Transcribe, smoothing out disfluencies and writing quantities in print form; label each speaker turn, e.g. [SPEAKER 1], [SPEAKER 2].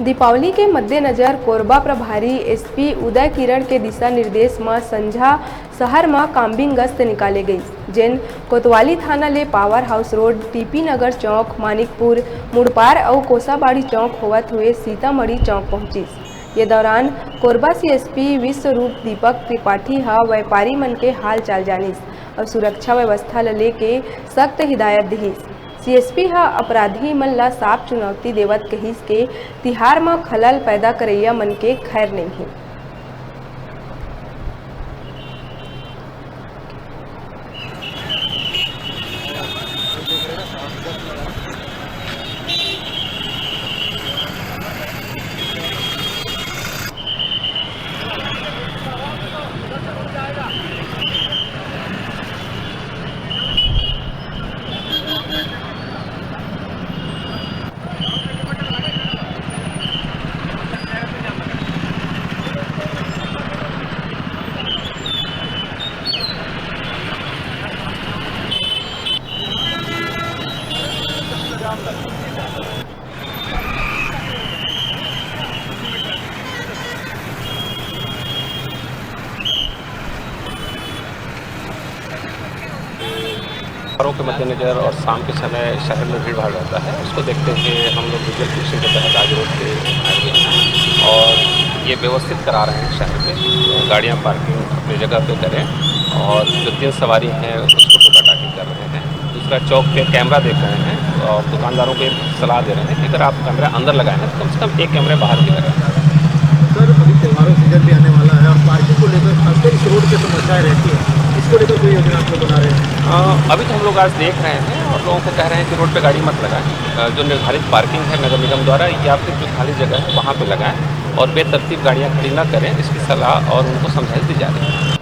[SPEAKER 1] दीपावली के मद्देनजर कोरबा प्रभारी एसपी उदय किरण के दिशा निर्देश में संझा शहर में काम्बिंग गश्त निकाले गई, जेन कोतवाली थाना ले पावर हाउस रोड, टीपी नगर चौक, मानिकपुर, मुड़पार और कोसाबाड़ी चौक होवत हुए सीतामढ़ी चौक पहुंची। ये दौरान कोरबा सीएसपी विश्वरूप दीपक त्रिपाठी व्यापारी मन के हाल चाल जानिस और सुरक्षा व्यवस्था लेके सख्त हिदायत दिहिस। सीएसपी अपराधी मन ला साफ चुनौती देवत कहिस के तिहार में खलल पैदा करैया मन के खैर नहीं है।
[SPEAKER 2] त्योहारों के मद्देनजर और शाम के समय शहर में भीड़ भाड़ रहता है, उसको देखते हुए हम लोग विजुअल फिक्सिंग के तहत आज रोड पे आए हुए हैं और ये व्यवस्थित करा रहे हैं शहर में गाड़ियाँ पार्किंग अपनी जगह पे करें और जो 3 सवारी हैं उसको टोका टाकी कर रहे हैं। दूसरा, चौक पे कैमरा देख रहे हैं और दुकानदारों को सलाह दे रहे हैं कि अगर आप कैमरा अंदर लगाएं तो कम से कम एक कैमरे बाहर भी लगाएं।
[SPEAKER 3] सर, अभी त्योहारों सीजन भी आने वाला है और पार्किंग को लेकर खासकर इस रोड की समस्याएं रहती है, इसको लेकर कोई योजना आप लोग बना रहे हैं?
[SPEAKER 2] अभी तो हम लोग आज देख रहे हैं और लोगों को कह रहे हैं कि रोड पे गाड़ी मत लगाएं। जो निर्धारित पार्किंग है नगर निगम द्वारा या फिर जो खाली जगह है वहाँ पे लगाएं और बेतरतीब गाड़ियाँ खड़ी न करें, इसकी सलाह और उनको समझाइश दी जा रही है।